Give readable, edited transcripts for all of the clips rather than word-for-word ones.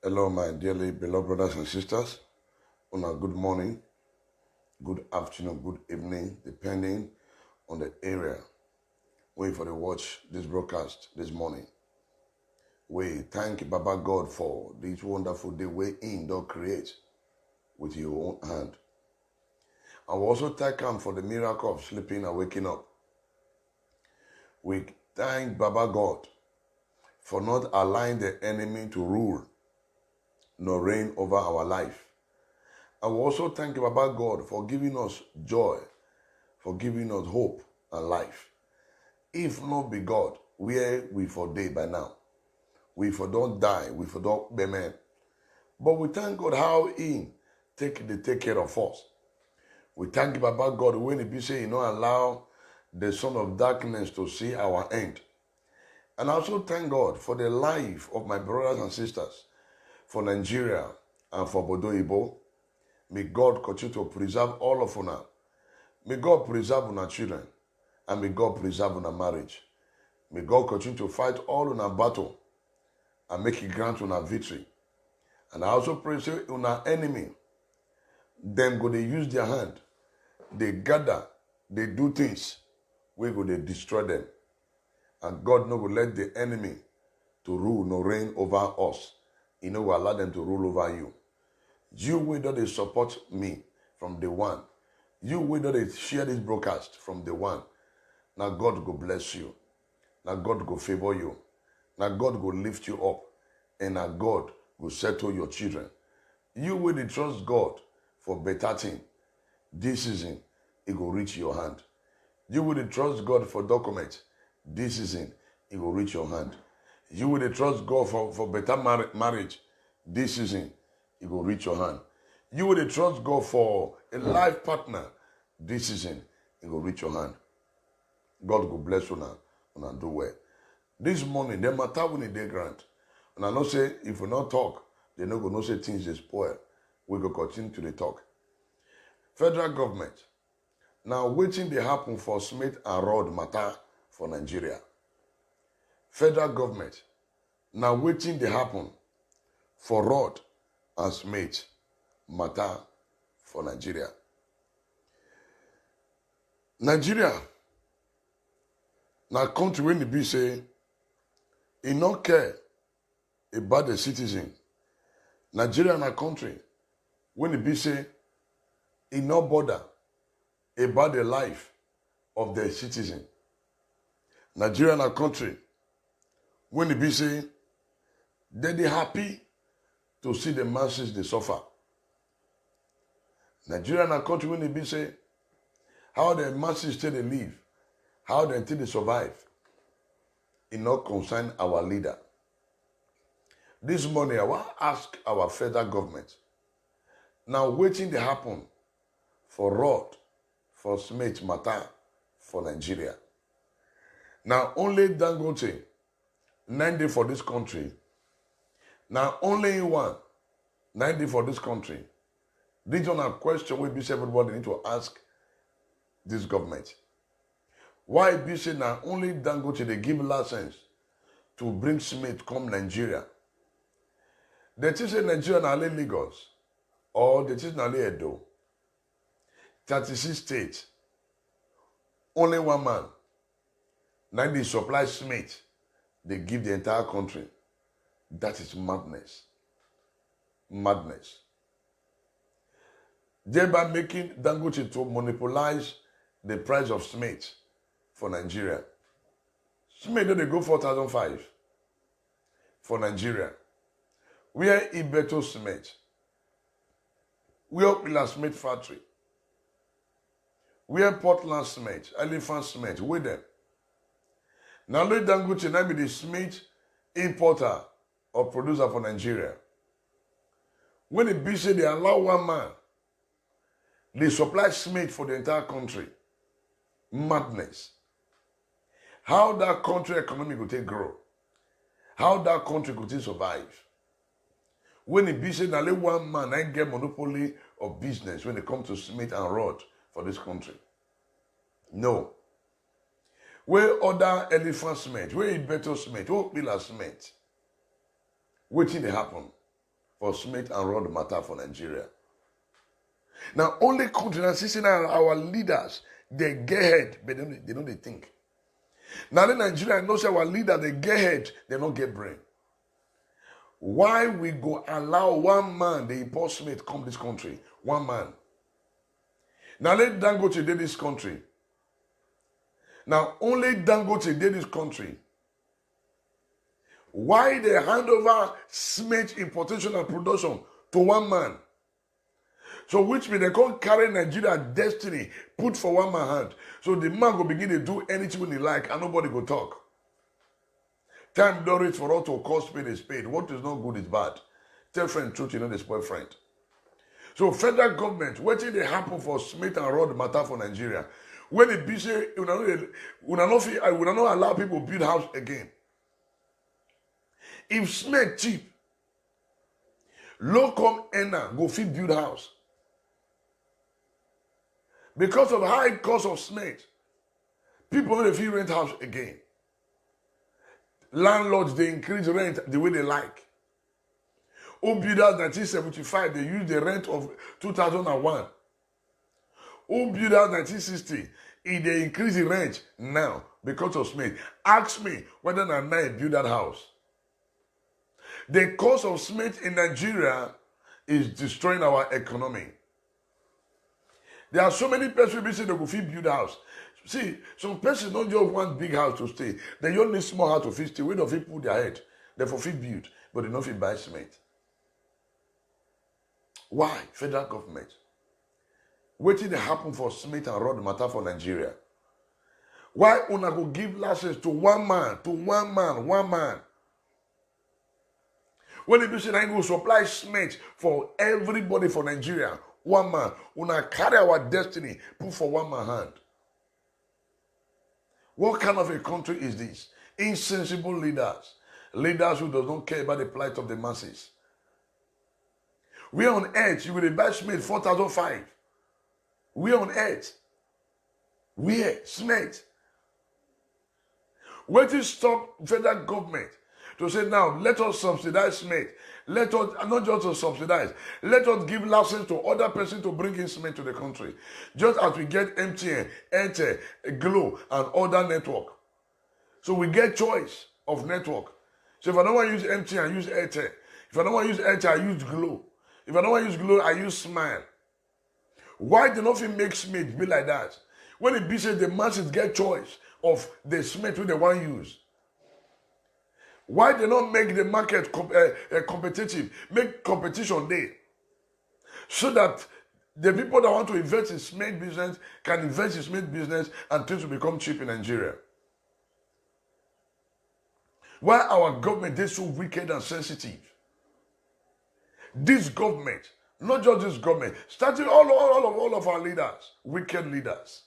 Hello, my dearly beloved brothers and sisters. On a good morning, good afternoon, good evening, depending on the area. Wait for the watch this broadcast this morning. We thank Baba God for this wonderful day Wetin don't create with your own hand. And we also thank Him for the miracle of sleeping and waking up. We thank Baba God for not allowing the enemy to rule nor reign over our life. I will also thank Baba God for giving us joy, for giving us hope and life. If not be God, where we for day by now? We for don't die, we for don't be men. But we thank God how He take care of us. We thank Baba God when He be say He not allow the son of darkness to see our end. And I also thank God for the life of my brothers and sisters, for Nigeria and for Bodo Ibo. May God continue to preserve all of una. May God preserve una children. And may God preserve una marriage. May God continue to fight all una battle and make it grant una victory. And I also pray say una enemy, them go they use their hand, they gather, they do things, we go they destroy them. And God no go let the enemy to rule no reign over us. He no will allow them to rule over you. You will not they support me from day one. You will not they share this broadcast from day one. Now God go bless you. Now God go favor you. Now God go lift you up. And now God go settle your children. You will they trust God for better thing. This season, it will reach your hand. You will they trust God for documents. This season, it will reach your hand. You will they trust God for better marriage. This season, it will reach your hand. You will trust God for a life partner. This season, it will reach your hand. God will bless you now and do well. This morning, the matter when they grant. And I know say, if we not talk, they not going to say things they spoil. We go continue to the talk. Federal government. Now, waiting they happen for Smith and Rod matter for Nigeria. Federal government. Now, waiting they happen for Rod and Smith matter for Nigeria. Nigeria, now country when the be say, he not care about the citizen. Nigeria na country when the be say, he not bother about the life of the citizen. Nigeria na country when the be say, they happy to see the masses they suffer. Nigeria na country when they be say, how the masses still they live, how they until they survive. It not concern our leader. This morning, I want to ask our federal government. Now, waiting to happen for Rod, for Smith matter for Nigeria. Now, only Dangote, 90 for this country. Now, only one, 90 for this country. This one a question we be everybody need to ask this government. Why be say now only Dangote they give license to bring Smith come Nigeria? They say Nigeria na Lagos or they say na Edo. 36 states. Only one man. Now they supply Smith. They give the entire country. That is madness. Madness. Thereby making Dangote to monopolize the price of Smith for Nigeria. Smith they go 4,005 for Nigeria. Where Ibeto Smith? Where Pila Smith factory? Where Portland Smith? Elephant Smith? With them. Now let Dangote now be the Smith importer or producer for Nigeria. When the be say they allow one man, they supply Smith for the entire country. Madness. How that country economy could take grow? How that country could take survive? When it be said that only one man I get monopoly of business when it comes to Smith and Rod for this country. No. Where other Elephant Smith, where Ibeto Smith, where Pila Smith, waiting to happen. for Smith and Rod matter for Nigeria. Now, only country that sitting now, our leaders, they get head, but they don't they think. Now, in Nigeria, I know say our leaders, they get head, they don't get brain. Why we go allow one man, the import Smith, come this country? One man. Now, let Dangote do this country. Now, only Dangote did this country. Why they hand over Smith importation and production to one man? So which means they can't carry Nigeria destiny put for one man hand. So the man will begin to do anything when he like and nobody will talk. Time don't reach for us to call spade a spade. What is not good is bad. Tell friend truth, you know the spoil friend. So federal government, what did they happen for Smith and Rod matter for Nigeria? When it be say, we will not allow people build house again. If Smith cheap, low come earner go fit build house. Because of high cost of Smith, people don't fit rent house again. Landlords, they increase rent the way they like. Home builders 1975, they use the rent of 2001. Home builders 1960, they increase the rent now because of Smith. Ask me whether or not I build that house. The cost of Smith in Nigeria is destroying our economy. There are so many persons who say they go fit build house. See, some persons don't just want big house to stay. They just need small house to fit stay. Where do they put their head? They for fit build, but they don't fit buy cement. Why? Federal government. Wetin dey happen for Smith and Rod matter for Nigeria? Why una go give license to one man? When they do say I go supply cement for everybody for Nigeria, one man, una carry our destiny, put for one man hand. What kind of a country is this? Insensible leaders. Leaders who does not care about the plight of the masses. We are on earth, you will buy cement 4,500. We are on earth. Where? Cement. Where to stop federal government to say now, let us subsidize cement. Let us, not just to subsidize, let us give license to other persons to bring in cement to the country. Just as we get MTN, Airtel, Glo, and other network. So we get choice of network. So if I don't want to use MTN, I use Airtel. If I don't want to use Airtel, I use Glo. If I don't want to use Glo, I use Smile. Why do nothing make cement be like that? When it be said the masses get choice of the cement which they want to use. Why they not make the market competitive? Make competition there. So that the people that want to invest in cement business can invest in cement business and things will become cheap in Nigeria. Why our government is so wicked and sensitive? This government, not just this government, starting all of our leaders, wicked leaders.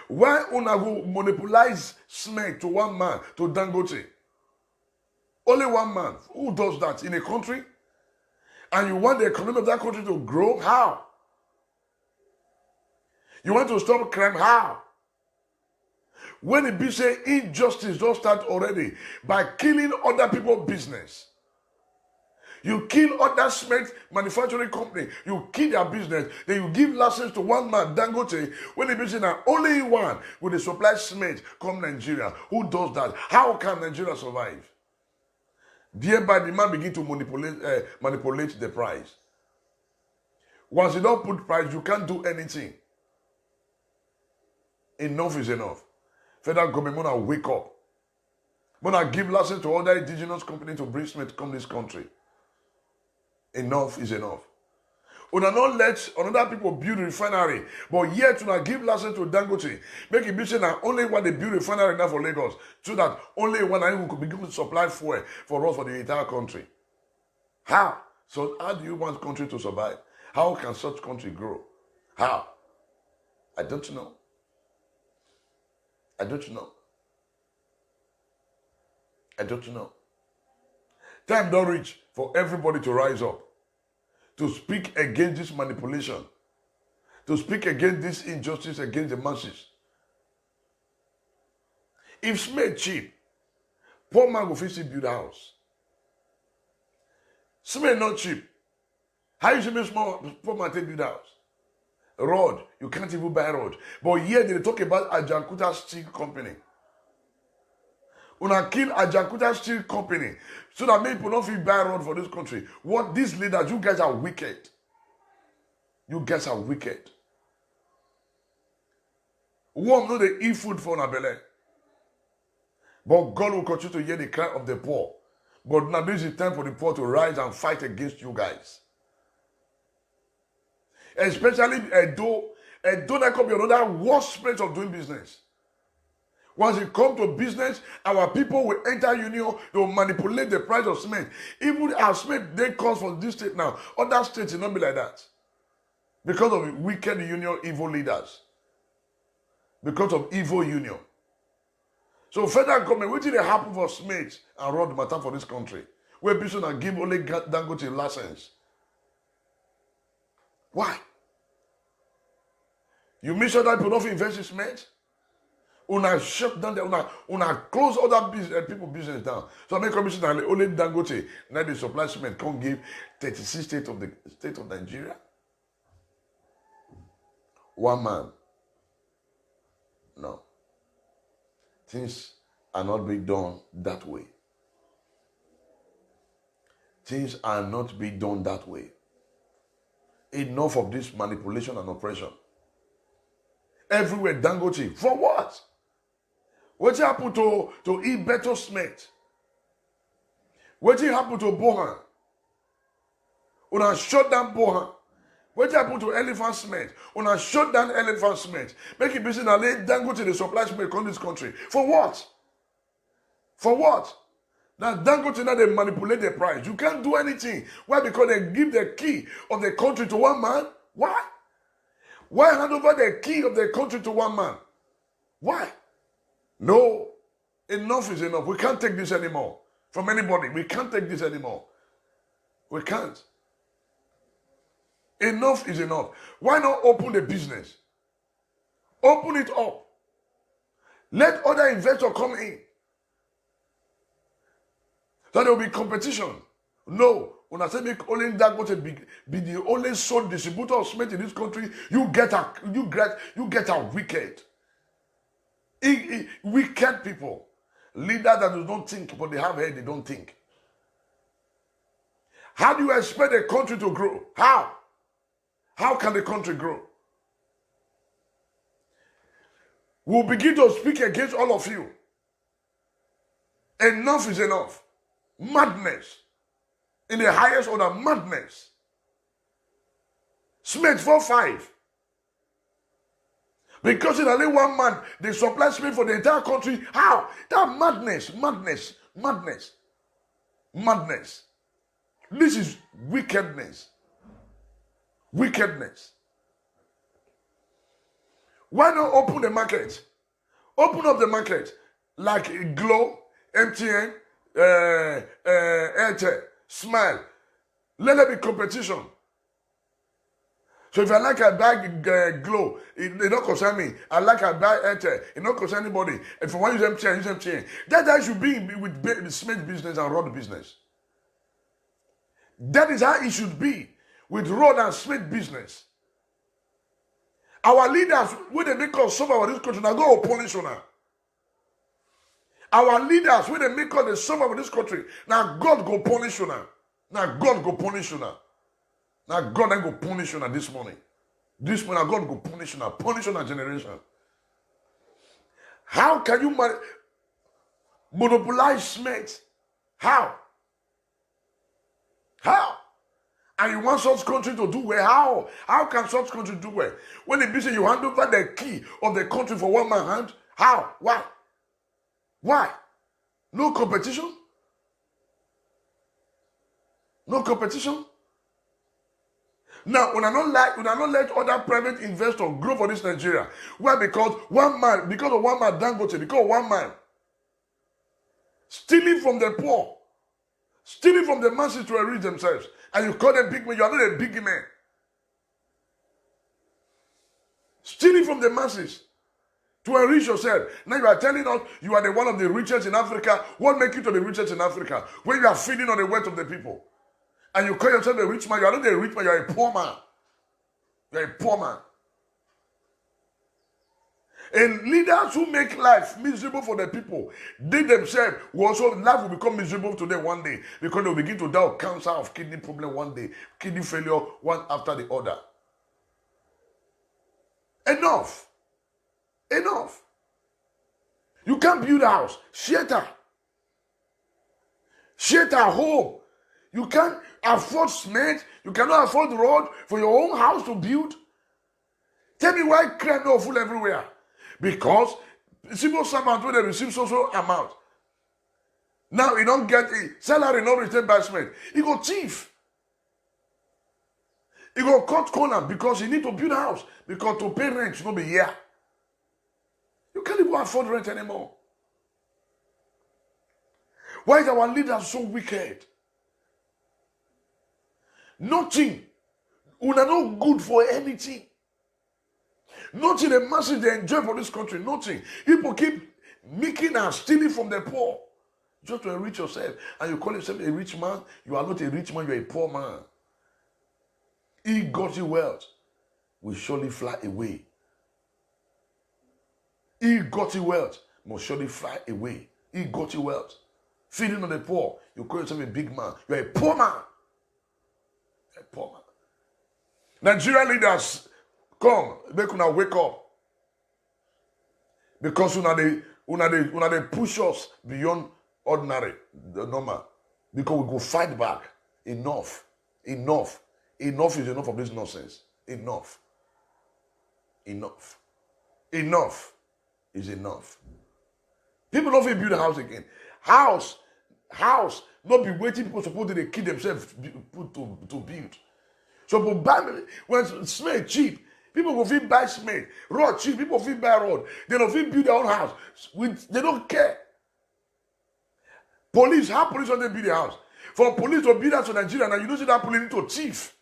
Why una go monopolize cement to one man, to Dangote? Only one man. Who does that in a country? And you want the economy of that country to grow? How? You want to stop crime? How? When it be say injustice don't start already by killing other people's business. You kill other cement manufacturing company. You kill their business. Then you give license to one man, Dangote, when they be saying that only one with the supply cement come Nigeria. Who does that? How can Nigeria survive? Thereby the man begin to manipulate the price. Once you don't put price, you can't do anything. Enough is enough. Federal government wanna wake up. Wanna give license to other indigenous companies to bring cement to come this country. Enough is enough. Una not let another people build a refinery, but yet una give license to Dangote. Make it be saying that only one they build a refinery now for Lagos, so that only one I could begin to supply fuel for us for the entire country. How? So how do you want country to survive? How can such country grow? How? I don't know. I don't know. I don't know. Time don't reach for everybody to rise up, to speak against this manipulation, to speak against this injustice against the masses. If cement cheap, poor man go fit build a house. Cement not cheap. How you should make small man take build house? Road, you can't even buy road. But here they talk about Ajakuta Steel Company. Una kill Ajakuta Steel Company so that many people don't feel buy road for this country. What these leaders, you guys are wicked. You guys are wicked. One know they eat food for una belly. But God will continue to hear the cry of the poor. But now this is time for the poor to rise and fight against you guys. Especially Edo that could be another worst place of doing business. Once it comes to business, our people will enter union, they will manipulate the price of cement. Even our cement, they cost for this state now. Other states will not be like that. Because of wicked union, evil leaders. Because of evil union. So federal government, what did they happen for cement and road matter for this country? Where people are give only Dangote license. Why? You make sure that people don't invest in cement? Una shut down the una close other business, people business down. So I make commission that only Dangote now the supply cement can't give 36 states of the state of Nigeria. One man. No. Things are not being done that way. Things are not being done that way. Enough of this manipulation and oppression. Everywhere, Dangote. For what? What happened to Ibeto Smith? What happened to Bohan? Una shut down Bohan. What happened to Elephant Smith? Una shut down Elephant Smith. Make it business and let Dangote the supply cement in this country. For what? For what? Now Dangote now they manipulate the price. You can't do anything. Why? Because they give the key of the country to one man. Why? Why hand over the key of the country to one man? Why? No. Enough is enough. We can't take this anymore. From anybody. We can't take this anymore. We can't. Enough is enough. Why not open the business? Open it up. Let other investors come in. So there will be competition. No. When I say make only Dangote be the only sole distributor of cement in this country, you get a wicked. Wicked people. Leaders that don't think, but they have head, they don't think. How do you expect a country to grow? How? How can the country grow? We'll begin to speak against all of you. Enough is enough. Madness. In the highest order, madness. Cement 4-5. Because in only one man, they supply cement for the entire country. How? That madness, madness, madness, madness. This is wickedness. Wickedness. Why not open the market? Open up the market like Glow, MTN, Airtel, Smile. Let there be competition. So if I like I buy Glow, it don't concern me. I like I buy Airtel, it don't concern anybody. If I want to use MTN, use MTN. That should be with the cement business and road business. That is how it should be with road and cement business. Our leaders, when they make us suffer this country, now go punish on her. Our leaders, when they make us the suffer of this country, now God go punish on her. Now God go punish on her. Now God ain't go punish on her this morning. This morning, God go punish on her. Punish on her generation. How can you monopolize cement? How? How? And you want such country to do well? How? How can such country do well? When it be say you hand over the key of the country for one man hand? How? Why? Why? No competition? No competition? Now, when I don't let other private investors grow for this Nigeria. Why? Because of one man, Dangote, because of one man. Stealing from the poor. Stealing from the masses to enrich themselves. And you call them big men. You are not a big man. Stealing from the masses to enrich yourself. Now you are telling us you are the one of the richest in Africa. What makes you to the richest in Africa? When you are feeding on the wealth of the people. And you call yourself a rich man. You are not a rich man. You are a poor man. You are a poor man. And leaders who make life miserable for the people, they themselves will also, life will become miserable to them one day because they'll begin to die of cancer, of kidney problem one day, kidney failure one after the other. Enough. Enough. You can't build a house. Shelter. Shelter, home. You can't afford cement. You cannot afford road for your own house to build. Tell me why crime not full everywhere. Because civil servants when they receive social amount. Now he don't get a salary not returned by cement. He go thief. He go cut corner because he need to build a house. Because to pay rent should not be here. You can't even afford rent anymore. Why is our leaders so wicked? Nothing. We are not good for anything. Nothing the masses they enjoy for this country. Nothing. People keep making and stealing from the poor. Just to enrich yourself. And you call yourself a rich man. You are not a rich man. You are a poor man. Ill-gotten wealth will surely fly away. Ill-gotten wealth must surely fly away. Ill-gotten wealth. Feeding on the poor. You call yourself a big man. You are a poor man. A poor man. Nigerian leaders, come, make una wake up. Because una they push us beyond ordinary, the normal. Because we go fight back. Enough. Enough. Enough is enough of this nonsense. Enough. Enough. Enough is enough. People don't even build a house again. House, not be waiting people supposed to they kill themselves to build. So people buy, when cement cheap, people go fit buy cement. Road cheap, people fit buy road. They don't fit build their own house. They don't care. Police, how police don't they build their house? For police to build house in Nigeria, now you don't see that police need to thief.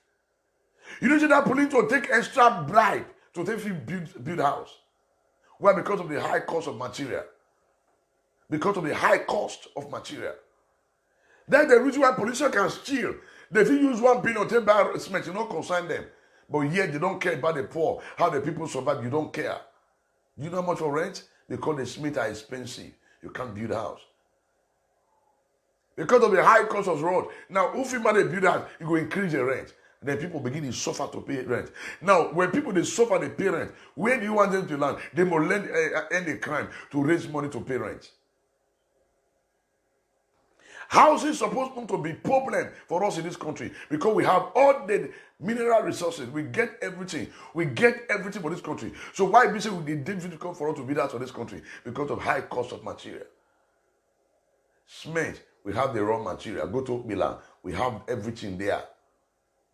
You don't see that police to take extra bribe to take build house. Why? Because of the high cost of material. Because of the high cost of material. That's the reason why politicians can steal. They will use 1 billion to buy cement, you don't concern them. But yet they don't care about the poor, how the people survive, you don't care. You know how much for rent? Because the cement are expensive. You can't build a house. Because of the high cost of road. Now, if you build a house, you will increase the rent. Then people begin to suffer to pay rent. Now, when people they suffer, they pay rent. Where do you want them to land? They must end the crime to raise money to pay rent. Housing is supposed not to be a problem for us in this country because we have all the mineral resources. We get everything. We get everything for this country. So why be say it difficult for us to build out for this country? Because of high cost of material. Cement, we have the raw material. Go to Milan, we have everything there.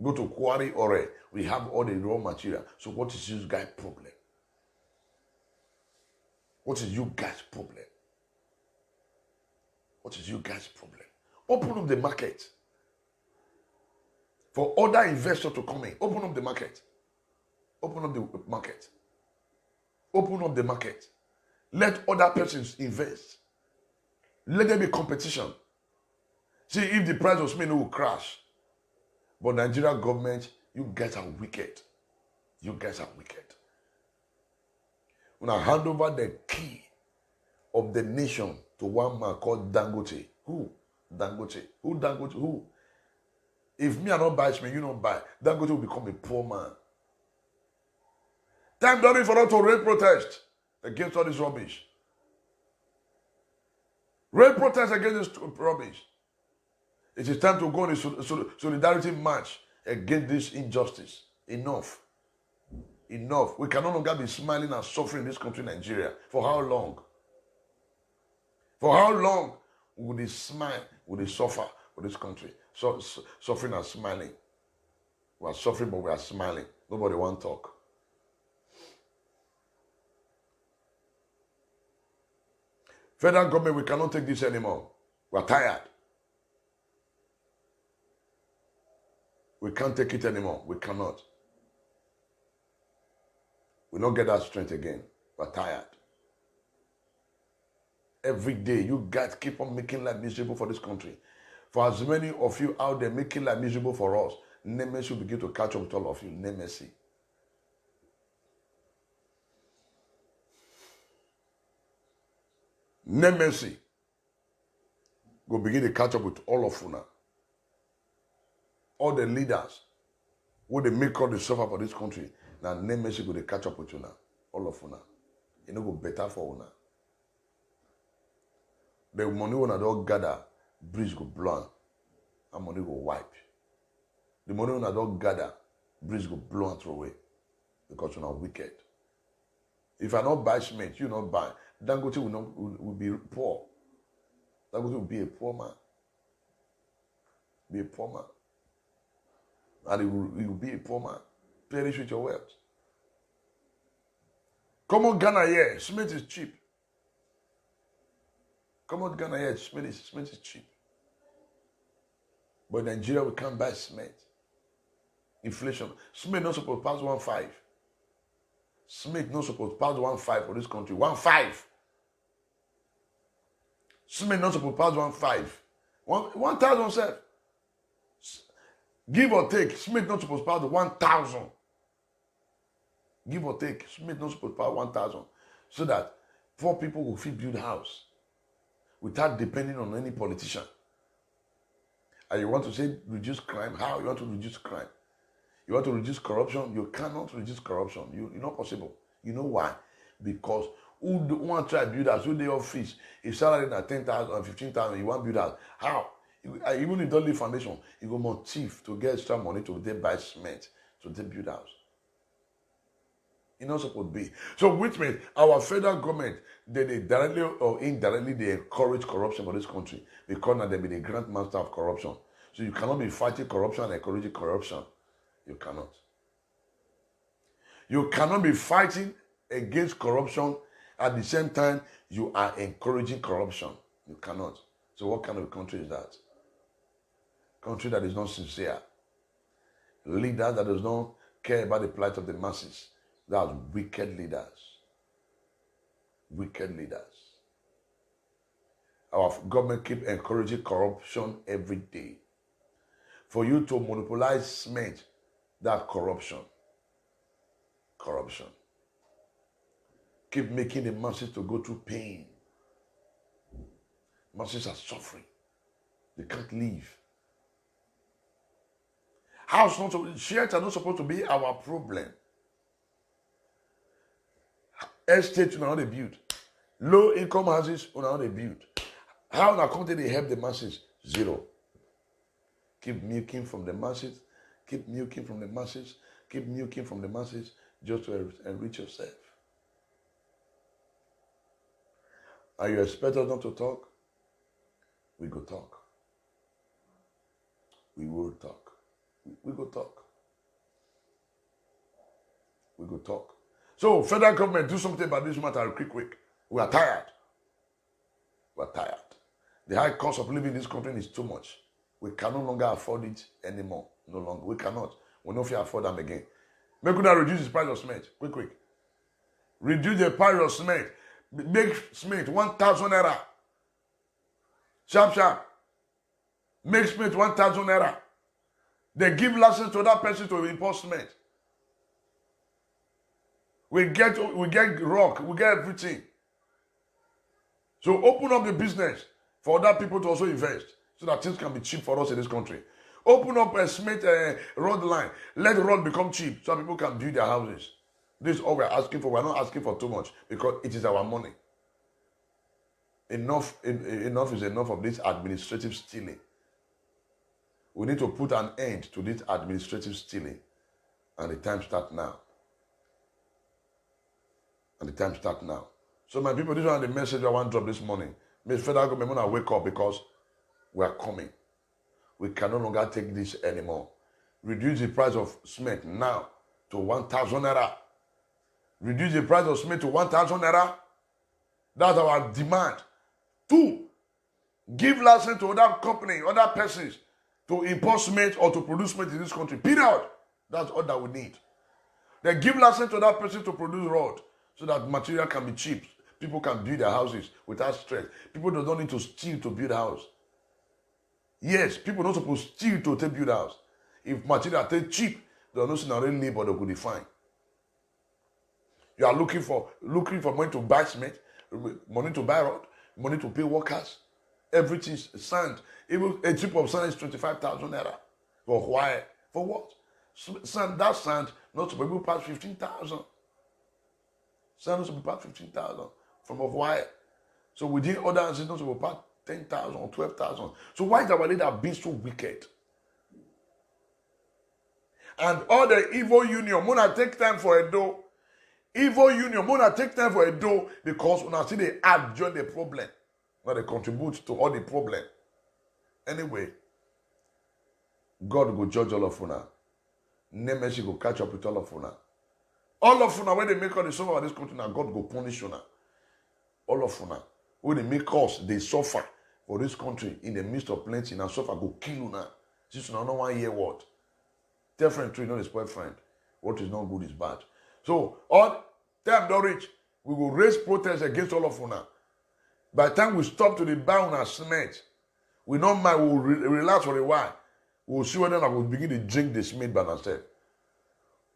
Go to Quarry Ore, we have all the raw material. So what is you guys' problem? What is you guys' problem? What is you guys' problem? Open up the market for other investors to come in. Open up the market. Open up the market. Open up the market. Let other persons invest. Let there be competition. See if the price of cement will crash. But Nigerian government, you guys are wicked. You guys are wicked. When I hand over the key of the nation to one man called Dangote. Who? Dangote. Who Dangote? Who? If me I don't buy cement, you don't buy. Dangote will become a poor man. Time done for us to raise protest against all this rubbish. Raise protest against this rubbish. It is time to go on a solidarity march against this injustice. Enough. Enough. We can no longer be smiling and suffering in this country, Nigeria. For how long? For how long will they smile, will they suffer for this country? Suffering and smiling. We are suffering, but we are smiling. Nobody want to talk. Federal government, we cannot take this anymore. We are tired. We can't take it anymore. We cannot. We don't get that strength again. We're tired. Every day, you guys keep on making life miserable for this country. For as many of you out there making life miserable for us, mercy will begin to catch up with all of you. Mercy. Mercy will begin to catch up with all of you now. All the leaders who they make all the suffer for this country, now mercy will catch up with you now. All of you now. You know, go better for you now. The money when I don't gather, breeze go blow, and money go wipe. The money when I don't gather, breeze go blow and throw away, because you're not wicked. If I don't buy cement, you not buy. Dangote will be poor. Dangote will be a poor man. Be a poor man. And he will be a poor man. Perish with your wealth. Come on, Ghana here. Cement is cheap. Come on, Ghana here. Cement is cheap. But in Nigeria, we can't buy cement. Inflation. Cement not supposed to pass 1.5. Cement not supposed to pass 1.5 for this country. 1.5. Cement not supposed to pass 1.5. 1,000 self. Give or take, cement not supposed to pass 1,000. Give or take, cement not supposed to pass 1,000. So that poor people will fit build house without depending on any politician. And you want to say reduce crime? How? You want to reduce crime? You want to reduce corruption? You cannot reduce corruption. It's not possible. You know why? Because who want to try to build house? Who the office? If salary at 10,000 or 15,000, you want to build house? How? Even if you don't leave foundation, you go more thief to get extra money to buy cement, to build house. It's not supposed to be. So which means our federal government, they directly or indirectly, they encourage corruption for this country because now they be the grand master of corruption. So you cannot be fighting corruption and encouraging corruption. You cannot. You cannot be fighting against corruption at the same time you are encouraging corruption. You cannot. So what kind of country is that? Country that is not sincere. Leader that does not care about the plight of the masses. That's wicked leaders. Wicked leaders. Our government keep encouraging corruption every day. For you to monopolize cement, that's corruption. Corruption. Keep making the masses to go through pain. Masses are suffering. They can't live. Shares are not supposed to be our problem. Estates are not a build. Low income houses are not a build. How in our country they help the masses? Zero. Keep milking from the masses. Keep milking from the masses. Keep milking from the masses just to enrich yourself. Are you expect us not to talk? We go talk. We will talk. We go talk. We go talk. So, federal government, do something about this matter quick. We are tired. We are tired. The high cost of living in this country is too much. We can no longer afford it anymore. No longer. We cannot. We no fit afford them again. Make una reduce the price of cement. Quick. Reduce the price of cement. Make cement 1,000 naira. Sharp. Make cement 1,000 naira. They give license to that person to import cement. We get rock, we get everything. So open up the business for other people to also invest so that things can be cheap for us in this country. Open up a cement road line. Let the road become cheap so people can build their houses. This is all we're asking for. We're not asking for too much because it is our money. Enough is enough of this administrative stealing. We need to put an end to this administrative stealing. And the time starts now. So my people, this is one of the message I want to drop this morning. May federal government want to wake up because we are coming. We can no longer take this anymore. Reduce the price of cement now to 1,000 naira. Reduce the price of cement to 1,000 naira. That's our demand. 2, give license to other companies, other persons to import cement or to produce cement in this country. Period. That's all that we need. They give license to that person to produce road so that material can be cheap. People can build their houses without stress. People don't need to steal to build a house. Yes, people not supposed to steal to take build house. If material take cheap, they are not saying already labor they could define. You are looking for money to buy cement, money to buy rod, money to pay workers, everything sand. Even a chip of sand is 25,000 naira. For why? For what? Sand, that sand not to be able to pass 15,000. Sand not to be past 15,000 from of wire. So within other answers, not to be past 10,000 or 12,000. So why is our leader being so wicked? And all the evil union, Mona take time for a door. Evil union, Mona take time for a door because when I see they add join the problem, when they contribute to all the problem. Anyway, God will judge all of una. Nemesis will catch up with all of una. All of una, when they make all the suffer of this country, now God will punish una. All of una, when they make us, they suffer for this country in the midst of plenty, now suffer go kill una. Since una no one hear what. Tell friend tree, not his boyfriend. What is not good is bad. So, all time don't reach, we will raise protests against all of una. By the time we stop to the bound and cement, we don't mind, we will relax for a while. We will see whether I will begin to drink the cement by ourselves.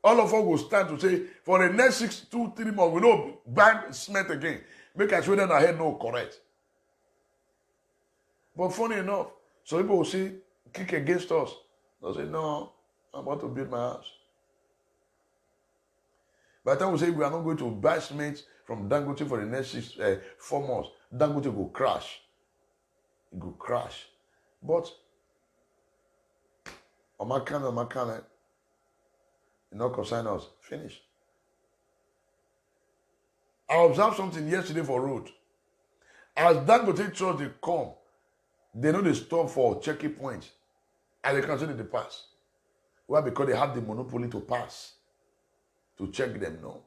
All of us will stand to say, for the next 2-3 months, we don't buy cement again. Make us sure that our head no correct. But funny enough, some people will say, kick against us. They'll say, no, I'm about to build my house. By the time we say we are not going to buy cement from Dangote for the next 4 months, Dangote will crash. It will crash. But, Omakane, you know, consign us. Finish. I observed something yesterday for road. As Dangote trucks they come, they know they stop for checking points. And they consider the pass. Why? Because they have the monopoly to pass. To check them, no.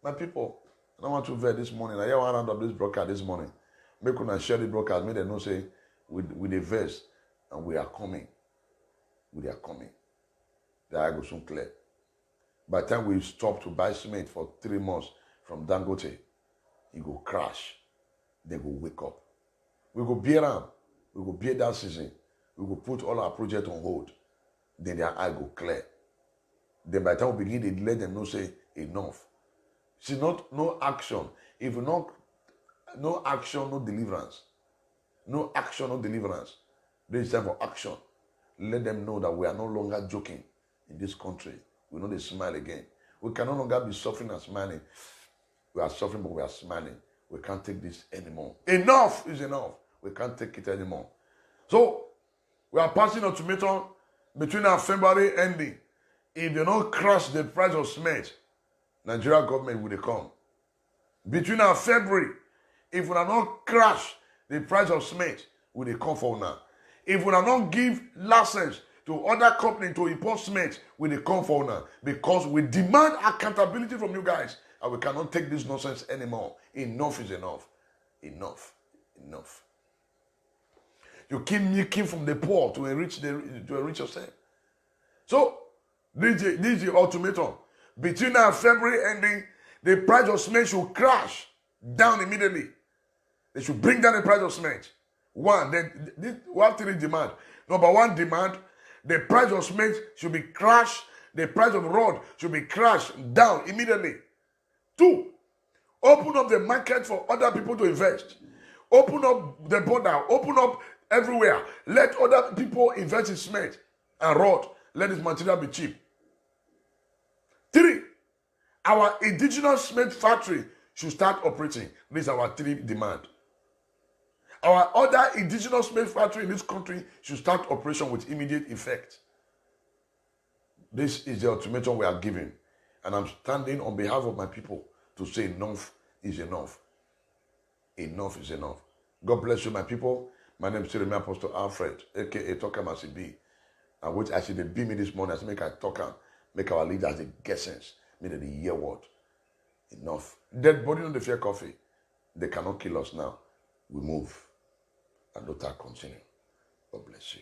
My people, I don't want to veer this morning. I hear one round of this broadcast this morning. Make una share the broadcast. Make them know say with the verse and we are coming. We are coming. The eye go soon clear. By the time we stop to buy cement for 3 months from Dangote, it go crash. They go wake up. We go bear them. We go bear that season. We go put all our project on hold. Then their eye go clear. Then by the time we begin, they let them know say enough. See, no action. If you not no action, no deliverance. No action, no deliverance. There is time for action. Let them know that we are no longer joking in this country. We know they smile again. We can no longer be suffering and smiling. We are suffering, but we are smiling. We can't take this anymore. Enough is enough. We can't take it anymore. So, we are passing ultimatum between our February ending. If you don't crush the price of cement, Nigeria government will come. Between our February, if we are not crush the price of cement, will they come for now? If we are not give license to other companies to import cement, will they come for now? Because we demand accountability from you guys, and we cannot take this nonsense anymore. Enough is enough. Enough. Enough. You keep milking from the poor to enrich yourself. So, this is the ultimatum. Between our February ending, the price of cement should crash down immediately. They should bring down the price of cement. One, then we have 3 demands. Number 1 demand, the price of cement should be crashed. The price of rod should be crashed down immediately. 2, open up the market for other people to invest. Open up the border. Open up everywhere. Let other people invest in cement and rod. Let this material be cheap. 3, our indigenous cement factory should start operating. These are our 3 demands. Our other indigenous cement factory in this country should start operation with immediate effect. This is the ultimatum we are giving. And I'm standing on behalf of my people to say enough is enough. Enough is enough. God bless you, my people. My name is Jeremy Apostle Alfred, a.k.a. Talker Masibi. And which actually they beat me this morning, I said, make I talk and make our leaders the get sense. Make the hear word. Enough. Dead body on the fear coffee. They cannot kill us now. We move. And let us continue. God bless you.